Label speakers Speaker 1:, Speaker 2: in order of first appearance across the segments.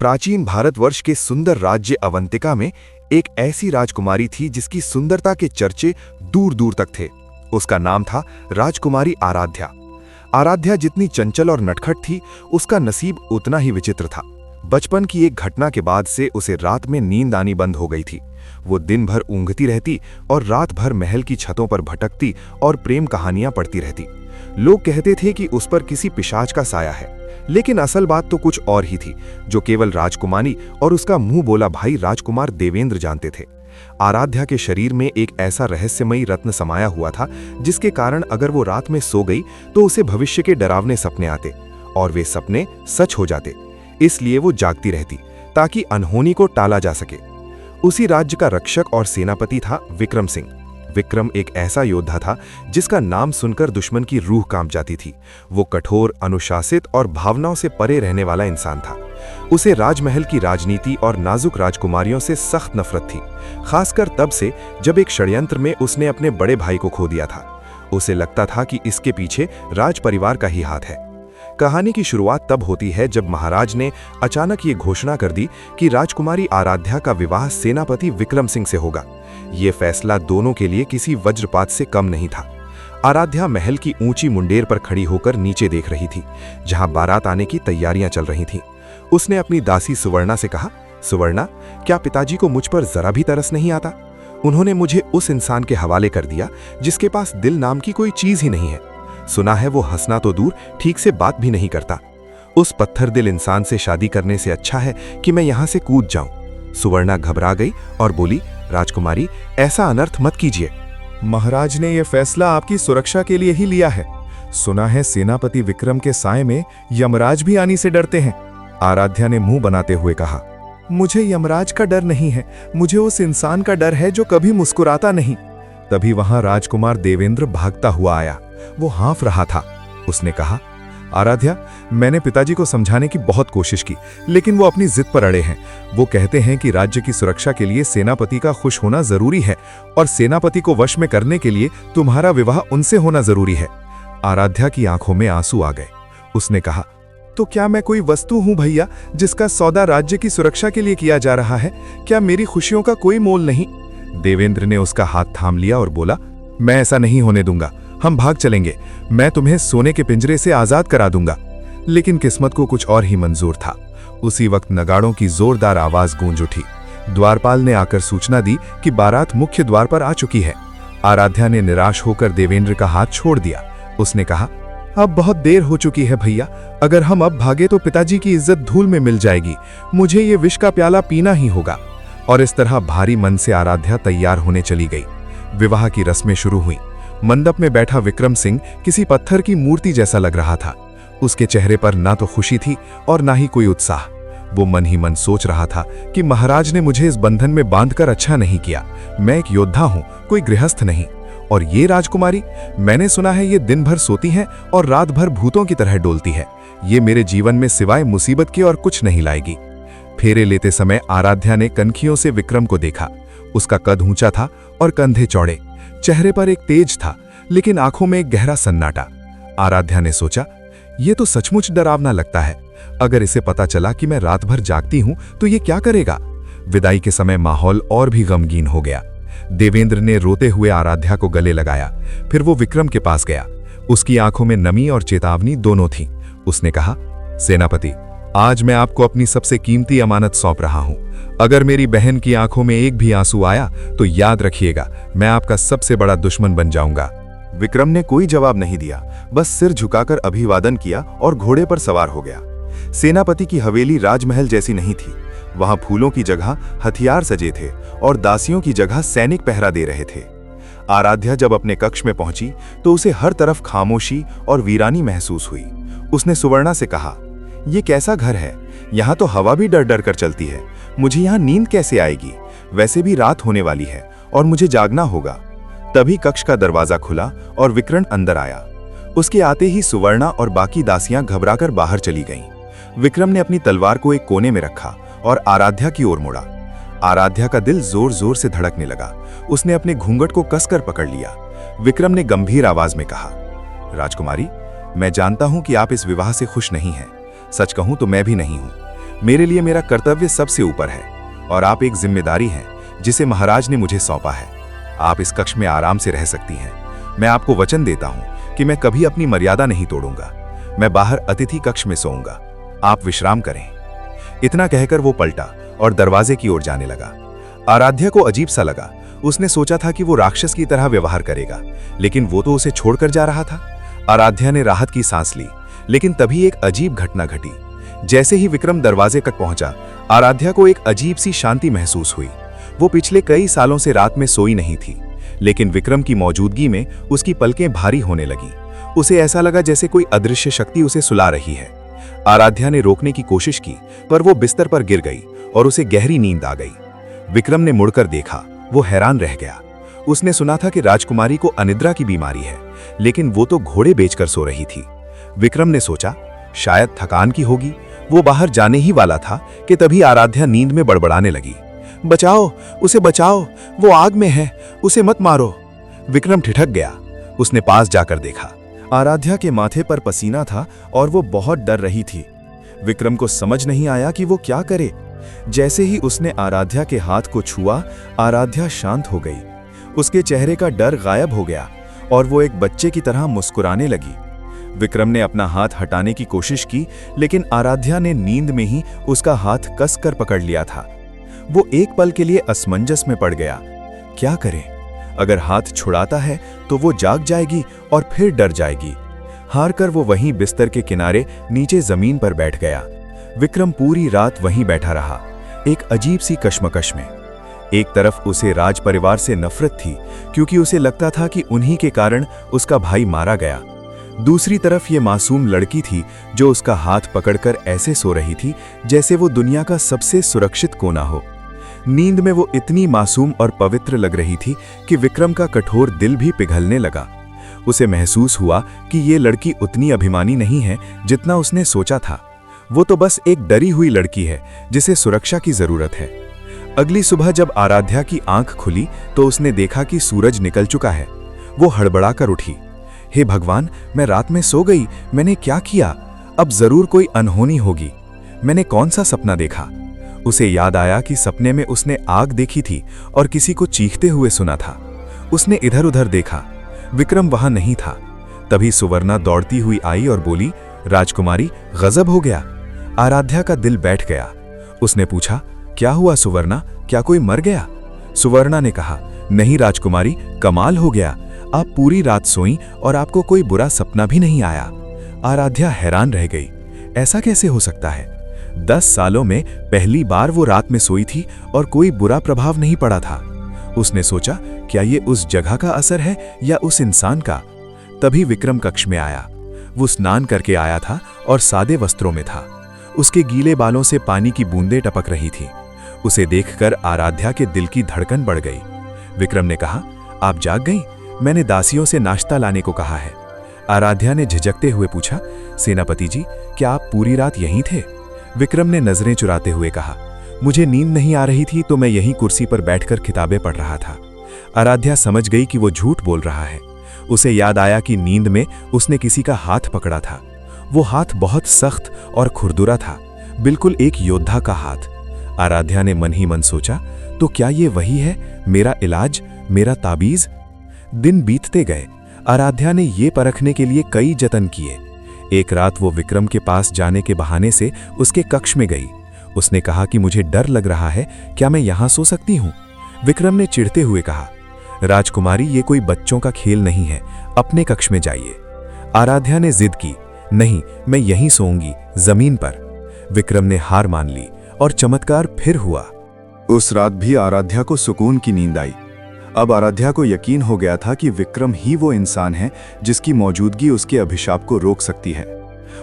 Speaker 1: प्राचीन भारतवर्ष के सुंदर राज्य अवंतिका में एक ऐसी राजकुमारी थी जिसकी सुंदरता के चर्चे दूर दूर तक थे। उसका नाम था राजकुमारी आराध्या। आराध्या जितनी चंचल और नटखट थी, उसका नसीब उतना ही विचित्र था। बचपन की एक घटना के बाद से उसे रात में नींद आनी बंद हो गई थी। वो दिन भर ऊँघती रहती और रात भर महल की छतों पर भटकती और प्रेम कहानियां पढ़ती रहती। लोग कहते थे कि उस पर किसी पिशाच का साया है, लेकिन असल बात तो कुछ और ही थी, जो केवल राजकुमारी और उसका मुंह बोला भाई राजकुमार देवेंद्र जानते थे। आराध्या के शरीर में एक ऐसा रहस्यमयी रत्न समाया हुआ था, जिसके कारण अगर वो रात में सो गई तो उसे भविष्य के डरावने सपने आते और वे सपने सच हो जाते। इसलिए वो जागती रहती ताकि अनहोनी को टाला जा सके। उसी राज्य का रक्षक और सेनापति था विक्रम सिंह। विक्रम एक ऐसा योद्धा था जिसका नाम सुनकर दुश्मन की रूह कांप जाती थी। वो कठोर, अनुशासित और भावनाओं से परे रहने वाला इंसान था। उसे राजमहल की राजनीति और नाजुक राजकुमारियों से सख्त नफरत थी, खासकर तब से जब एक षड्यंत्र में उसने अपने बड़े भाई को खो दिया था। उसे लगता था कि इसके पीछे राज परिवार का ही हाथ है। कहानी की शुरुआत तब होती है जब महाराज ने अचानक ये घोषणा कर दी कि राजकुमारी आराध्या का विवाह सेनापति विक्रम सिंह से होगा। ये फैसला दोनों के लिए किसी वज्रपात से कम नहीं था। आराध्या महल की ऊंची मुंडेर पर खड़ी होकर नीचे देख रही थी, जहां बारात आने की तैयारियां चल रही थीं। उसने अपनी दासी सुवर्णा से कहा, सुवर्णा, क्या पिताजी को मुझ पर जरा भी तरस नहीं आता? उन्होंने मुझे उस इंसान के हवाले कर दिया जिसके पास दिल नाम की कोई चीज ही नहीं है। सुना है वो हंसना तो दूर, ठीक से बात भी नहीं करता। उस पत्थर दिल इंसान से शादी करने से अच्छा है कि मैं यहां से कूद जाऊं। सुवर्णा घबरा गई और बोली, राजकुमारी, ऐसा अनर्थ मत कीजिए।
Speaker 2: महाराज ने यह फैसला आपकी सुरक्षा के लिए ही लिया है। सुना है सेनापति विक्रम के साए में यमराज भी आने से डरते हैं। आराध्या ने मुंह बनाते हुए कहा, मुझे यमराज का डर नहीं है, मुझे उस इंसान का डर है जो कभी मुस्कुराता नहीं। तभी वहां राजकुमार देवेंद्र भागता हुआ आया। वो हाँफ रहा था। उसने कहा, आराध्या, मैंने पिताजी को समझाने की बहुत कोशिश की, लेकिन वो अपनी जिद पर अड़े हैं। वो कहते हैं कि राज्य की सुरक्षा के लिए सेनापति का खुश होना जरूरी है और सेनापति को वश में करने के लिए तुम्हारा विवाह उनसे होना जरूरी है। आराध्या की आंखों में आंसू आ गए। उसने कहा, तो क्या मैं कोई वस्तु हूं भैया, जिसका सौदा राज्य की सुरक्षा के लिए किया जा रहा है? क्या मेरी खुशियों का कोई मोल नहीं? देवेंद्र ने उसका हाथ थाम लिया और बोला, मैं ऐसा नहीं होने दूंगा। हम भाग चलेंगे। मैं तुम्हें सोने के पिंजरे से आजाद करा दूंगा। लेकिन किस्मत को कुछ और ही मंजूर था। उसी वक्त नगाड़ों की जोरदार आवाज गूंज उठी। द्वारपाल ने आकर सूचना दी कि बारात मुख्य द्वार पर आ चुकी है। आराध्या ने निराश होकर देवेंद्र का हाथ छोड़ दिया। उसने कहा, अब बहुत देर हो चुकी है भैया, अगर हम अब भागे तो पिताजी की इज्जत धूल में मिल जाएगी। मुझे ये विष का प्याला पीना ही होगा। और इस तरह भारी मन से आराध्या तैयार होने चली गई। विवाह की रस्में शुरू हुई। मंडप में बैठा विक्रम सिंह किसी पत्थर की मूर्ति जैसा लग रहा था। उसके चेहरे पर ना तो खुशी थी और ना ही कोई उत्साह। वो मन ही मन सोच रहा था कि महाराज ने मुझे इस बंधन में बांधकर अच्छा नहीं किया। मैं एक योद्धा हूं, कोई गृहस्थ नहीं। और ये राजकुमारी, मैंने सुना है ये दिन भर सोती है और रात भर भूतों की तरह डोलती है। ये मेरे जीवन में सिवाय मुसीबत के और कुछ नहीं लाएगी। फेरे लेते समय आराध्या ने कनखियों से विक्रम को देखा। उसका कद ऊंचा था और कंधे चौड़े। चेहरे पर एक तेज था, लेकिन आंखों में एक गहरा सन्नाटा। आराध्या ने सोचा, ये तो सचमुच डरावना लगता है। अगर इसे पता चला कि मैं रात भर जागती हूं तो ये क्या करेगा? विदाई के समय माहौल और भी गमगीन हो गया। देवेंद्र ने रोते हुए आराध्या को गले लगाया। फिर वो विक्रम के पास गया। उसकी आंखों में नमी और चेतावनी दोनों थी। उसने कहा, सेनापति, आज मैं आपको अपनी सबसे कीमती अमानत सौंप रहा हूं। अगर मेरी बहन की आंखों में एक भी आंसू आया तो याद रखिएगा, मैं आपका सबसे बड़ा दुश्मन बन जाऊंगा।
Speaker 1: विक्रम ने कोई जवाब नहीं दिया, बस सिर झुकाकर अभिवादन किया और घोड़े पर सवार हो गया। सेनापति की हवेली राजमहल जैसी नहीं थी। वहां फूलों की जगह हथियार सजे थे और दासियों की जगह सैनिक पहरा दे रहे थे। आराध्या जब अपने कक्ष में पहुंची तो उसे हर तरफ खामोशी और वीरानी महसूस हुई। उसने सुवर्णा से कहा, ये कैसा घर है? यहाँ तो हवा भी डर डर कर चलती है। मुझे यहाँ नींद कैसे आएगी? वैसे भी रात होने वाली है और मुझे जागना होगा। तभी कक्ष का दरवाजा खुला और विक्रम अंदर आया। उसके आते ही सुवर्णा और बाकी दासियां घबराकर बाहर चली गईं। विक्रम ने अपनी तलवार को एक कोने में रखा और आराध्या की ओर मुड़ा। आराध्या का दिल जोर जोर से धड़कने लगा। उसने अपने घूंघट को कसकर पकड़ लिया। विक्रम ने गंभीर आवाज में कहा, राजकुमारी, मैं जानता हूं कि आप इस विवाह से खुश नहीं हैं। सच कहूं तो मैं भी नहीं हूं।
Speaker 2: मेरे लिए मेरा कर्तव्य सबसे ऊपर है और आप एक जिम्मेदारी हैं जिसे महाराज ने मुझे सौंपा है। आप इस कक्ष में आराम से रह सकती हैं। मैं आपको वचन देता हूं कि मैं कभी अपनी मर्यादा नहीं तोड़ूंगा। मैं बाहर अतिथि कक्ष में सोऊंगा। आप विश्राम करें। इतना कहकर वो पलटा और दरवाजे की ओर जाने लगा। आराध्या को अजीब सा लगा। उसने सोचा था कि वो राक्षस की तरह व्यवहार करेगा, लेकिन वो तो उसे छोड़कर जा रहा था। आराध्या ने राहत की सांस ली, लेकिन तभी एक अजीब घटना घटी। जैसे ही विक्रम दरवाजे तक पहुंचा, आराध्या को एक अजीब सी शांति महसूस हुई। वो पिछले कई सालों से रात में सोई नहीं थी, लेकिन विक्रम की मौजूदगी में उसकी पलकें भारी होने लगी। उसे ऐसा लगा जैसे कोई अदृश्य शक्ति उसे सुला रही है। आराध्या ने रोकने की कोशिश की, पर वो बिस्तर पर गिर गई और उसे गहरी नींद आ गई। विक्रम ने मुड़कर देखा। वो हैरान रह गया। उसने सुना था कि राजकुमारी को अनिद्रा की बीमारी है, लेकिन वो तो घोड़े बेचकर सो रही थी। विक्रम ने सोचा, शायद थकान की होगी। वो बाहर जाने ही वाला था कि तभी आराध्या नींद में बड़बड़ाने लगी, बचाओ, उसे बचाओ, वो आग में है, उसे मत मारो। विक्रम ठिठक गया। उसने पास जाकर देखा। आराध्या के माथे पर पसीना था और वो बहुत डर रही थी। विक्रम को समझ नहीं आया कि वो क्या करे। जैसे ही उसने आराध्या के हाथ को छुआ, आराध्या शांत हो गई। उसके चेहरे का डर गायब हो गया और वो एक बच्चे की तरह मुस्कुराने लगी। विक्रम ने अपना हाथ हटाने की कोशिश की, लेकिन आराध्या ने नींद में ही उसका हाथ कसकर पकड़ लिया था। वो एक पल के लिए असमंजस में पड़ गया। क्या करे? अगर हाथ छुड़ाता है तो वो जाग जाएगी और फिर डर जाएगी। हारकर वो वहीं बिस्तर के किनारे नीचे जमीन पर बैठ गया। विक्रम पूरी रात वहीं बैठा रहा, एक अजीब सी कश्मकश में। एक तरफ उसे राज परिवार से नफरत थी, क्योंकि उसे लगता था कि उन्हीं के कारण उसका भाई मारा गया। दूसरी तरफ ये मासूम लड़की थी जो उसका हाथ पकड़कर ऐसे सो रही थी जैसे वो दुनिया का सबसे सुरक्षित कोना हो। नींद में वो इतनी मासूम और पवित्र लग रही थी कि विक्रम का कठोर दिल भी पिघलने लगा। उसे महसूस हुआ कि ये लड़की उतनी अभिमानी नहीं है जितना उसने सोचा था। वो तो बस एक डरी हुई लड़की है जिसे सुरक्षा की जरूरत है। अगली सुबह जब आराध्या की आंख खुली तो उसने देखा कि सूरज निकल चुका है। वो हड़बड़ाकर उठी। हे भगवान, मैं रात में सो गई। मैंने क्या किया? अब जरूर कोई अनहोनी होगी। मैंने कौन सा सपना देखा? उसे याद आया कि सपने में उसने आग देखी थी और किसी को चीखते हुए सुना था। उसने इधर उधर देखा। विक्रम वहां नहीं था। तभी सुवर्णा दौड़ती हुई आई और बोली, राजकुमारी, गजब हो गया। आराध्या का दिल बैठ गया। उसने पूछा, क्या हुआ सुवर्णा? क्या कोई मर गया? सुवर्णा ने कहा, नहीं राजकुमारी, कमाल हो गया। आप पूरी रात सोईं और आपको कोई बुरा सपना भी नहीं आया। आराध्या हैरान रह गई। ऐसा कैसे हो सकता है? 10 सालों में पहली बार वो रात में सोई थी और कोई बुरा प्रभाव नहीं पड़ा था। उसने सोचा, क्या ये उस जगह का असर है या उस इंसान का? तभी विक्रम कक्ष में आया। वो स्नान करके आया था और सादे वस्त्रों में था। उसके गीले बालों से पानी की बूंदें टपक रही थी। उसे देखकर आराध्या के दिल की धड़कन बढ़ गई। विक्रम ने कहा, आप जाग गई? मैंने दासियों से नाश्ता लाने को कहा है। आराध्या ने झिझकते हुए पूछा, सेनापति जी, क्या आप पूरी रात यहीं थे? विक्रम ने नजरें चुराते हुए कहा, मुझे नींद नहीं आ रही थी तो मैं यहीं कुर्सी पर बैठकर किताबें पढ़ रहा था। आराध्या समझ गई कि वो झूठ बोल रहा है। उसे याद आया कि नींद में उसने किसी का हाथ पकड़ा था। वो हाथ बहुत सख्त और खुरदुरा था, बिल्कुल एक योद्धा का हाथ। आराध्या ने मन ही मन सोचा, तो क्या ये वही है, मेरा इलाज, मेरा ताबीज? दिन बीतते गए। आराध्या ने ये परखने के लिए कई जतन किए। एक रात वो विक्रम के पास जाने के बहाने से उसके कक्ष में गई। उसने कहा कि मुझे डर लग रहा है, क्या मैं यहां सो सकती हूं? विक्रम ने चिढ़ते हुए कहा, राजकुमारी, ये कोई बच्चों का खेल नहीं है, अपने कक्ष में जाइए। आराध्या ने जिद की, नहीं, मैं यहीं सोऊंगी, जमीन पर। विक्रम ने हार मान ली और चमत्कार फिर हुआ। उस रात भी आराध्या को सुकून की नींद आई। अब आराध्या को यकीन हो गया था कि विक्रम ही वो इंसान है जिसकी मौजूदगी उसके अभिशाप को रोक सकती है।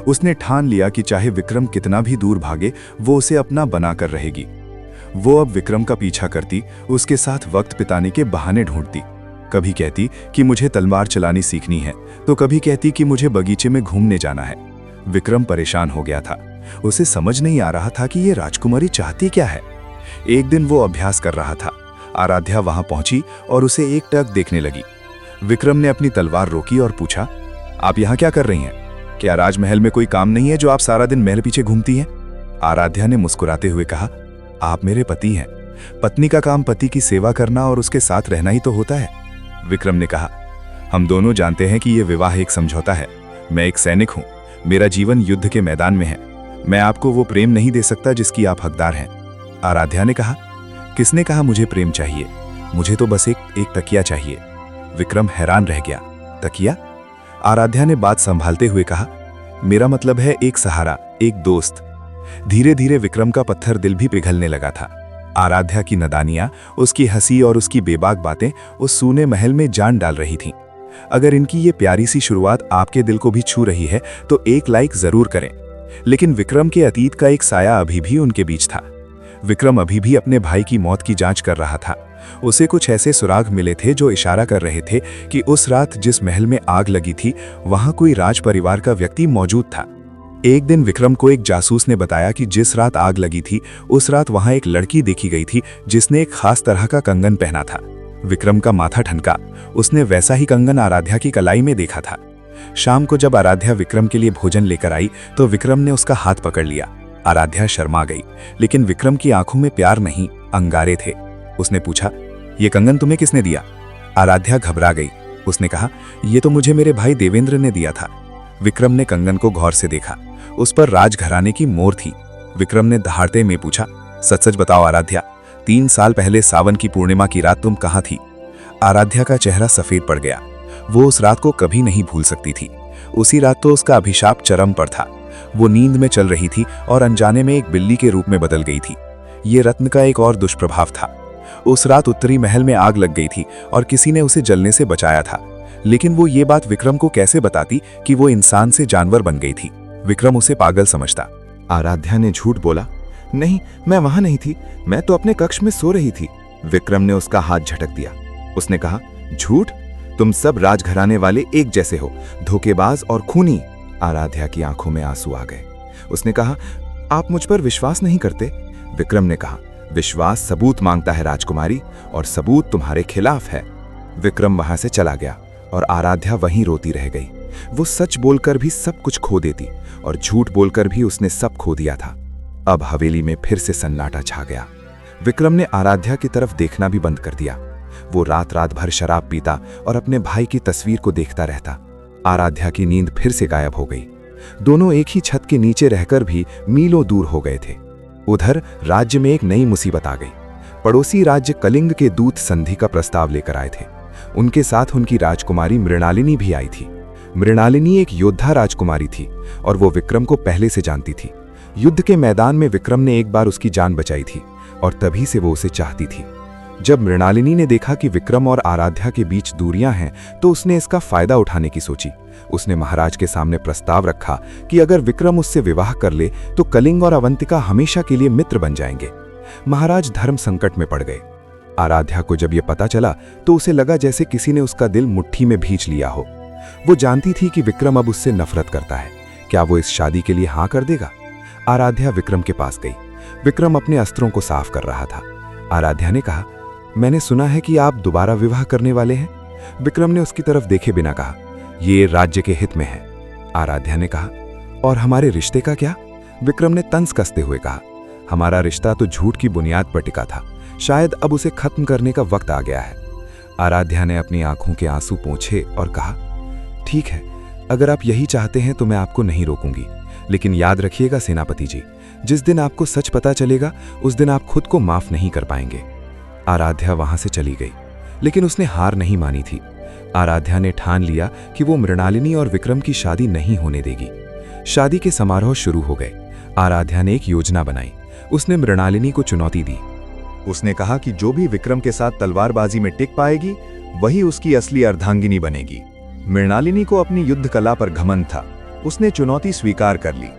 Speaker 2: उसने ठान लिया कि चाहे विक्रम कितना भी दूर भागे, वो उसे अपना बनाकर रहेगी। वो अब विक्रम का पीछा करती, उसके साथ वक्त बिताने के बहाने ढूंढती। कभी कहती कि मुझे तलवार चलानी सीखनी है, तो कभी कहती कि मुझे बगीचे में घूमने जाना है। विक्रम परेशान हो गया था। उसे समझ नहीं आ रहा था कि ये राजकुमारी चाहती क्या है। एक दिन वो अभ्यास कर रहा था। आराध्या वहां पहुंची और उसे एक टक देखने लगी। विक्रम ने अपनी तलवार रोकी और पूछा, आप यहां क्या कर रही हैं? क्या राजमहल में कोई काम नहीं है जो आप सारा दिन महल पीछे घूमती हैं? आराध्या ने मुस्कुराते हुए कहा, आप मेरे पति हैं। पत्नी का काम पति की सेवा करना और उसके साथ रहना ही तो होता है। विक्रम ने कहा, हम दोनों जानते हैं कि यह विवाह एक समझौता है। मैं एक सैनिक हूं, मेरा जीवन युद्ध के मैदान में है। मैं आपको वो प्रेम नहीं दे सकता जिसकी आप हकदार हैं। आराध्या ने कहा, किसने कहा मुझे प्रेम चाहिए? मुझे तो बस एक तकिया चाहिए। विक्रम हैरान रह गया। तकिया? आराध्या ने बात संभालते हुए कहा, मेरा मतलब है एक सहारा, एक दोस्त। धीरे धीरे विक्रम का पत्थर दिल भी पिघलने लगा था। आराध्या की नदानियां, उसकी हंसी और उसकी बेबाक बातें उस सूने महल में जान डाल रही थीं। अगर इनकी ये प्यारी सी शुरुआत आपके दिल को भी छू रही है तो एक लाइक जरूर करें। लेकिन विक्रम के अतीत का एक साया अभी भी उनके बीच था। विक्रम अभी भी अपने भाई की मौत की जांच कर रहा था। उसे कुछ ऐसे सुराग मिले थे जो इशारा कर रहे थे कि उस रात जिस महल में आग लगी थी वहां कोई राज परिवार का व्यक्ति मौजूद था। एक दिन विक्रम को एक जासूस ने बताया कि जिस रात आग लगी थी उस रात वहां एक लड़की देखी गई थी जिसने एक खास तरह का कंगन पहना था। विक्रम का माथा ठनका। उसने वैसा ही कंगन आराध्या की कलाई में देखा था। शाम को जब आराध्या विक्रम के लिए भोजन लेकर आई तो विक्रम ने उसका हाथ पकड़ लिया। आराध्या शर्मा गई, लेकिन विक्रम की आंखों में प्यार नहीं, अंगारे थे। उसने पूछा, ये कंगन तुम्हें किसने दिया? आराध्या घबरा गई। उसने कहा, ये तो मुझे मेरे भाई देवेंद्र ने दिया था। विक्रम ने कंगन को गौर से देखा। उस पर राजघराने की मोहर थी। विक्रम ने दहाड़ते में पूछा, सच सच बताओ आराध्या, 3 साल पहले सावन की पूर्णिमा की रात तुम कहाँ थी? आराध्या का चेहरा सफेद पड़ गया। वो उस रात को कभी नहीं भूल सकती थी। उसी रात तो उसका अभिशाप चरम पर था। वो नींद में चल रही थी और अनजाने में एक बिल्ली के रूप में बदल गई थी। ये रत्न का एक और दुष्प्रभाव था। उस रात उत्तरी महल में आग लग गई थी और किसी ने उसे जलने से बचाया था। लेकिन वो ये बात विक्रम को कैसे बताती कि वो इंसान से जानवर बन गई थी? विक्रम उसे पागल समझता।
Speaker 1: आराध्या ने झूठ बोला, नहीं, मैं वहां नहीं थी, मैं तो अपने कक्ष में सो रही थी। विक्रम ने उसका हाथ झटक दिया। उसने कहा, झूठ? तुम सब राजघराने वाले एक जैसे हो, धोखेबाज और खूनी। आराध्या की आंखों में आंसू आ गए। उसने कहा, आप मुझ पर विश्वास नहीं करते? विक्रम ने कहा, विश्वास सबूत मांगता है राजकुमारी, और सबूत तुम्हारे खिलाफ है। विक्रम वहां से चला गया और आराध्या वहीं रोती रह गई। वो सच बोलकर भी सब कुछ खो देती और झूठ बोलकर भी उसने सब खो दिया था। अब हवेली में फिर से सन्नाटा छा गया। विक्रम ने आराध्या की तरफ देखना भी बंद कर दिया। वो रात रात भर शराब पीता और अपने भाई की तस्वीर को देखता रहता। आराध्या की नींद फिर से गायब हो गई। दोनों एक ही छत के नीचे रहकर भी मीलों दूर हो गए थे। उधर राज्य में एक नई मुसीबत आ गई। पड़ोसी राज्य कलिंग के दूत संधि का प्रस्ताव लेकर आए थे। उनके साथ उनकी राजकुमारी मृणालिनी भी आई थी। मृणालिनी एक योद्धा राजकुमारी थी और वो विक्रम को पहले से जानती थी। युद्ध के मैदान में विक्रम ने एक बार उसकी जान बचाई थी और तभी से वो उसे चाहती थी। जब मृणालिनी ने देखा कि विक्रम और आराध्या के बीच दूरियां हैं तो उसने इसका फायदा उठाने की सोची। उसने महाराज के सामने प्रस्ताव रखा कि अगर विक्रम उससे विवाह कर ले तो कलिंग और अवंतिका हमेशा के लिए मित्र बन जाएंगे। महाराज धर्म संकट में पड़ गए। आराध्या को जब यह पता चला तो उसे लगा जैसे किसी ने उसका दिल मुट्ठी में भींच लिया हो। वो जानती थी कि विक्रम अब उससे नफरत करता है। क्या वो इस शादी के लिए हाँ कर देगा? आराध्या विक्रम के पास गई। विक्रम अपने अस्त्रों को साफ कर रहा था। आराध्या ने कहा, मैंने सुना है कि आप दोबारा विवाह करने वाले हैं। विक्रम ने उसकी तरफ देखे बिना कहा, ये राज्य के हित में है। आराध्या ने कहा, और हमारे रिश्ते का क्या? विक्रम ने तंज कसते हुए कहा, हमारा रिश्ता तो झूठ की बुनियाद पर टिका था, शायद अब उसे खत्म करने का वक्त आ गया है। आराध्या ने अपनी आंखों के आंसू पोंछे और कहा, ठीक है, अगर आप यही चाहते हैं तो मैं आपको नहीं रोकूंगी, लेकिन याद रखिएगा सेनापति जी, जिस दिन आपको सच पता चलेगा उस दिन आप खुद को माफ नहीं कर पाएंगे। आराध्या वहां से चली गई, लेकिन उसने हार नहीं मानी थी। आराध्या ने ठान लिया कि वो मृणालिनी और विक्रम की शादी नहीं होने देगी। शादी के समारोह शुरू हो गए। आराध्या ने एक योजना बनाई। उसने मृणालिनी को चुनौती दी।
Speaker 2: उसने कहा कि जो भी विक्रम के साथ तलवारबाजी में टिक पाएगी वही उसकी असली अर्धांगिनी बनेगी। मृणालिनी को अपनी युद्ध कला पर घमंड था। उसने चुनौती स्वीकार कर ली,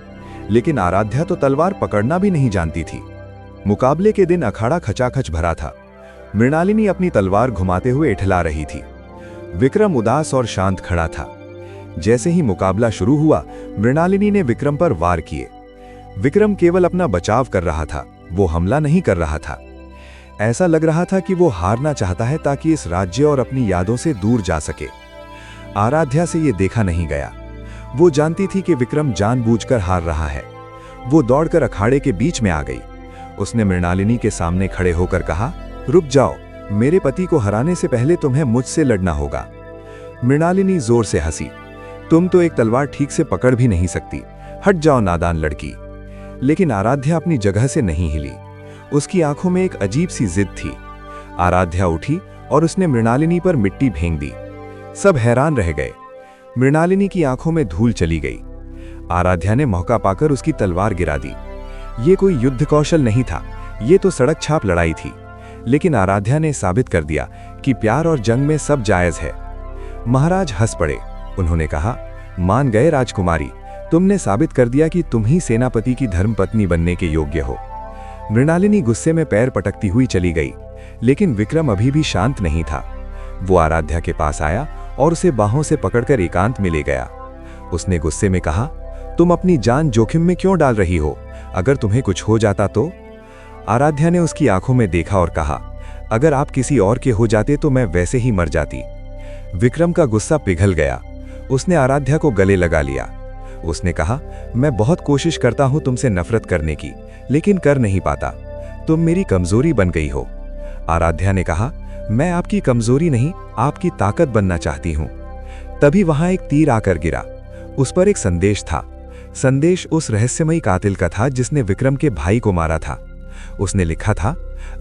Speaker 2: लेकिन आराध्या तो तलवार पकड़ना भी नहीं जानती थी। मुकाबले के दिन अखाड़ा खचाखच भरा था। मृणालिनी अपनी तलवार घुमाते हुए इठला रही थी। विक्रम उदास और शांत खड़ा था। जैसे ही मुकाबला शुरू हुआ, मृणालिनी ने विक्रम पर वार किए। विक्रम केवल अपना बचाव कर रहा था, वो हमला नहीं कर रहा था। ऐसा लग रहा था कि वो हारना चाहता है ताकि इस राज्य और अपनी यादों से दूर जा सके। आराध्या से ये देखा नहीं गया। वो जानती थी कि विक्रम जानबूझकर हार रहा है। वो दौड़कर अखाड़े के बीच में आ गई। उसने मृणालिनी के सामने खड़े होकर कहा, रुक जाओ, मेरे पति को हराने से पहले तुम्हें मुझसे लड़ना होगा। मृणालिनी जोर से हंसी, तुम तो एक तलवार ठीक से पकड़ भी नहीं सकती, हट जाओ नादान लड़की। लेकिन आराध्या अपनी जगह से नहीं हिली। उसकी आंखों में एक अजीब सी जिद थी। आराध्या उठी और उसने मृणालिनी पर मिट्टी फेंक दी। सब हैरान रह गए। मृणालिनी की आंखों में धूल चली गई। आराध्या ने मौका पाकर उसकी तलवार गिरा दी। ये कोई युद्ध कौशल नहीं था, ये तो सड़क छाप लड़ाई थी। लेकिन आराध्या ने साबित कर दिया कि प्यार और जंग में सब जायज है। महाराज हंस पड़े। उन्होंने कहा, मान गए राजकुमारी, तुमने साबित कर दिया कि तुम ही सेनापति की धर्मपत्नी बनने के योग्य हो। मृणालिनी गुस्से में पैर पटकती हुई चली गई, लेकिन विक्रम अभी भी शांत नहीं था। वो आराध्या के पास आया और उसे बाहों से पकड़कर एकांत में ले गया। उसने गुस्से में कहा, तुम अपनी जान जोखिम में क्यों डाल रही हो? अगर तुम्हें कुछ हो जाता तो? आराध्या ने उसकी आंखों में देखा और कहा, अगर आप किसी और के हो जाते तो मैं वैसे ही मर जाती। विक्रम का गुस्सा पिघल गया। उसने आराध्या को गले लगा लिया। उसने कहा, मैं बहुत कोशिश करता हूं तुमसे नफरत करने की, लेकिन कर नहीं पाता। तुम मेरी कमजोरी बन गई हो। आराध्या ने कहा, मैं आपकी कमजोरी नहीं, आपकी ताकत बनना चाहती हूं। तभी वहां एक तीर आकर गिरा। उस पर एक संदेश था। संदेश उस रहस्यमयी कातिल का था जिसने विक्रम के भाई को मारा था। उसने लिखा था,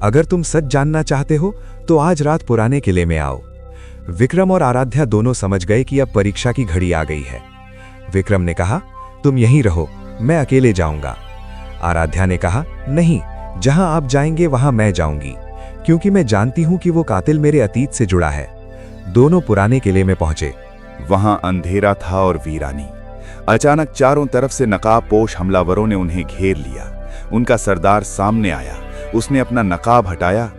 Speaker 2: अगर तुम सच जानना चाहते हो तो आज रात पुराने किले में आओ। विक्रम और आराध्या दोनों समझ गए कि अब परीक्षा की घड़ी आ गई है। विक्रम ने कहा, तुम यहीं रहो, मैं अकेले जाऊंगा। आराध्या ने कहा, नहीं, जहां आप जाएंगे वहां मैं जाऊंगी, क्योंकि मैं जानती हूं कि वो कातिल मेरे अतीत से जुड़ा है। दोनों पुराने किले में पहुंचे।
Speaker 1: वहां अंधेरा था और वीरानी। अचानक चारों तरफ से नकाबपोश हमलावरों ने उन्हें घेर लिया। उनका सरदार सामने आया। उसने अपना नकाब हटाया।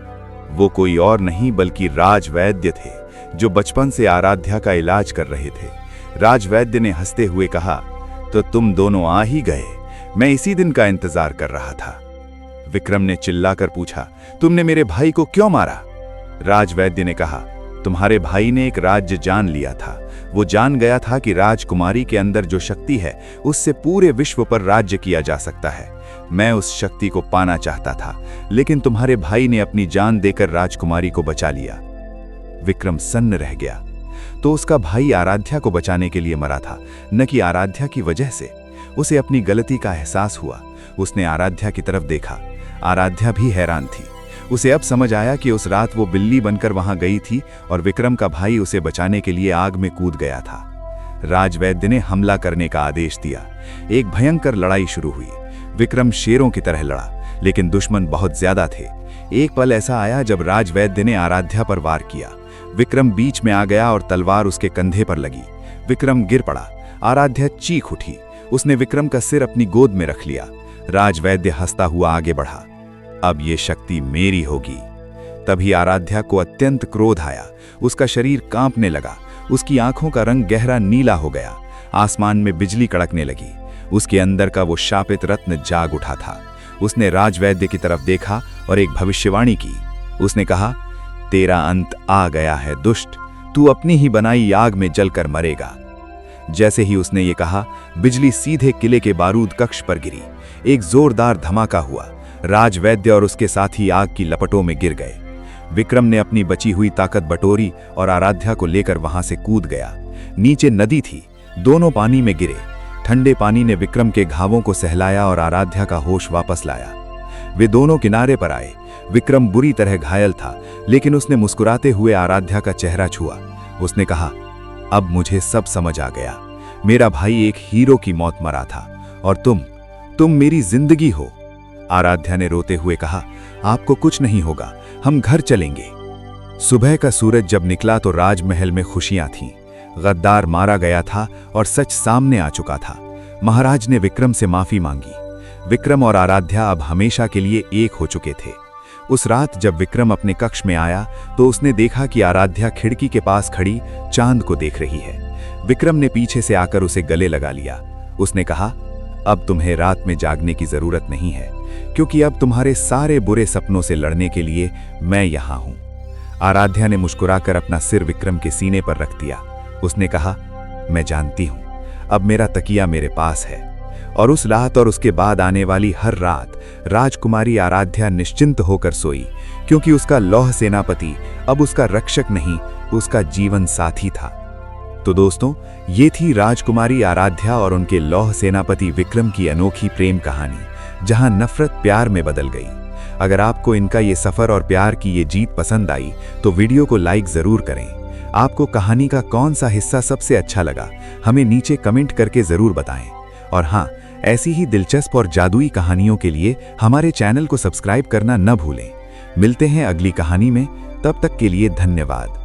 Speaker 1: वो कोई और नहीं बल्कि राजवैद्य थे, जो बचपन से आराध्या का इलाज कर रहे थे। राजवैद्य ने हंसते हुए कहा, तो तुम दोनों आ ही गए, मैं इसी दिन का इंतजार कर रहा था। विक्रम ने चिल्लाकर पूछा, तुमने मेरे भाई को क्यों मारा? राजवैद्य ने कहा, तुम्हारे भाई ने एक राज्य जान लिया था। वो जान गया था कि राजकुमारी के अंदर जो शक्ति है उससे पूरे विश्व पर राज्य किया जा सकता है। मैं उस शक्ति को पाना चाहता था, लेकिन तुम्हारे भाई ने अपनी जान देकर राजकुमारी को बचा लिया। विक्रम सन्न रह गया। तो उसका भाई आराध्या को बचाने के लिए मरा था, न कि आराध्या की वजह से। उसे अपनी गलती का एहसास हुआ। उसने आराध्या की तरफ देखा। आराध्या भी हैरान थी। उसे अब समझ आया कि उस रात वो बिल्ली बनकर वहां गई थी और विक्रम का भाई उसे बचाने के लिए आग में कूद गया था। राजवैद्य ने हमला करने का आदेश दिया। एक भयंकर लड़ाई शुरू हुई। विक्रम शेरों की तरह लड़ा, लेकिन दुश्मन बहुत ज्यादा थे। एक पल ऐसा आया जब राजवैद्य ने आराध्या पर वार किया। विक्रम बीच में आ गया और तलवार उसके कंधे पर लगी। विक्रम गिर पड़ा। आराध्या चीख उठी। उसने विक्रम का सिर अपनी गोद में रख लिया। राजवैद्य हंसता हुआ आगे बढ़ा, अब ये शक्ति मेरी होगी। तभी आराध्या को अत्यंत क्रोध आया। उसका शरीर कांपने लगा। उसकी आंखों का रंग गहरा नीला हो गया। आसमान में बिजली कड़कने लगी। उसके अंदर का वो शापित रत्न जाग उठा था। उसने राजवैद्य की तरफ देखा और एक भविष्यवाणी की। उसने कहा, तेरा अंत आ गया है दुष्ट, तू अपनी ही बनाई आग में जलकर मरेगा। जैसे ही उसने ये कहा, बिजली सीधे किले के बारूद कक्ष पर गिरी। एक जोरदार धमाका हुआ। राजवैद्य और उसके साथी आग की लपटों में गिर गए। विक्रम ने अपनी बची हुई ताकत बटोरी और आराध्या को लेकर वहां से कूद गया। नीचे नदी थी। दोनों पानी में गिरे। ठंडे पानी ने विक्रम के घावों को सहलाया और आराध्या का होश वापस लाया। वे दोनों किनारे पर आए। विक्रम बुरी तरह घायल था, लेकिन उसने मुस्कुराते हुए आराध्या का चेहरा छुआ। उसने कहा, अब मुझे सब समझ आ गया। मेरा भाई एक हीरो की मौत मरा था और तुम मेरी जिंदगी हो। आराध्या ने रोते हुए कहा, आपको कुछ नहीं होगा, हम घर चलेंगे। सुबह का सूरज जब निकला तो राजमहल में खुशियां थीं। गद्दार मारा गया था और सच सामने आ चुका था। महाराज ने विक्रम से माफी मांगी। विक्रम और आराध्या अब हमेशा के लिए एक हो चुके थे। उस रात जब विक्रम अपने कक्ष में आया तो उसने देखा कि आराध्या खिड़की के पास खड़ी चांद को देख रही है। विक्रम ने पीछे से आकर उसे गले लगा लिया। उसने कहा, अब तुम्हें रात में जागने की जरूरत नहीं है, क्योंकि अब तुम्हारे सारे बुरे सपनों से लड़ने के लिए मैं यहां हूं। आराध्या ने मुस्कुराकर अपना सिर विक्रम के सीने पर रख दिया। उसने कहा, मैं जानती हूं, अब मेरा तकिया मेरे पास है। और उस रात और उसके बाद आने वाली हर रात राजकुमारी आराध्या निश्चिंत होकर सोई, क्योंकि उसका लौह सेनापति अब उसका रक्षक नहीं, उसका जीवन साथी था। तो दोस्तों, ये थी राजकुमारी आराध्या और उनके लौह सेनापति विक्रम की अनोखी प्रेम कहानी, जहां नफरत प्यार में बदल गई। अगर आपको इनका ये सफर और प्यार की ये जीत पसंद आई तो वीडियो को लाइक जरूर करें। आपको कहानी का कौन सा हिस्सा सबसे अच्छा लगा, हमें नीचे कमेंट करके जरूर बताएं। और हाँ, ऐसी ही दिलचस्प और जादुई कहानियों के लिए हमारे चैनल को सब्सक्राइब करना न भूलें। मिलते हैं अगली कहानी में, तब तक के लिए धन्यवाद।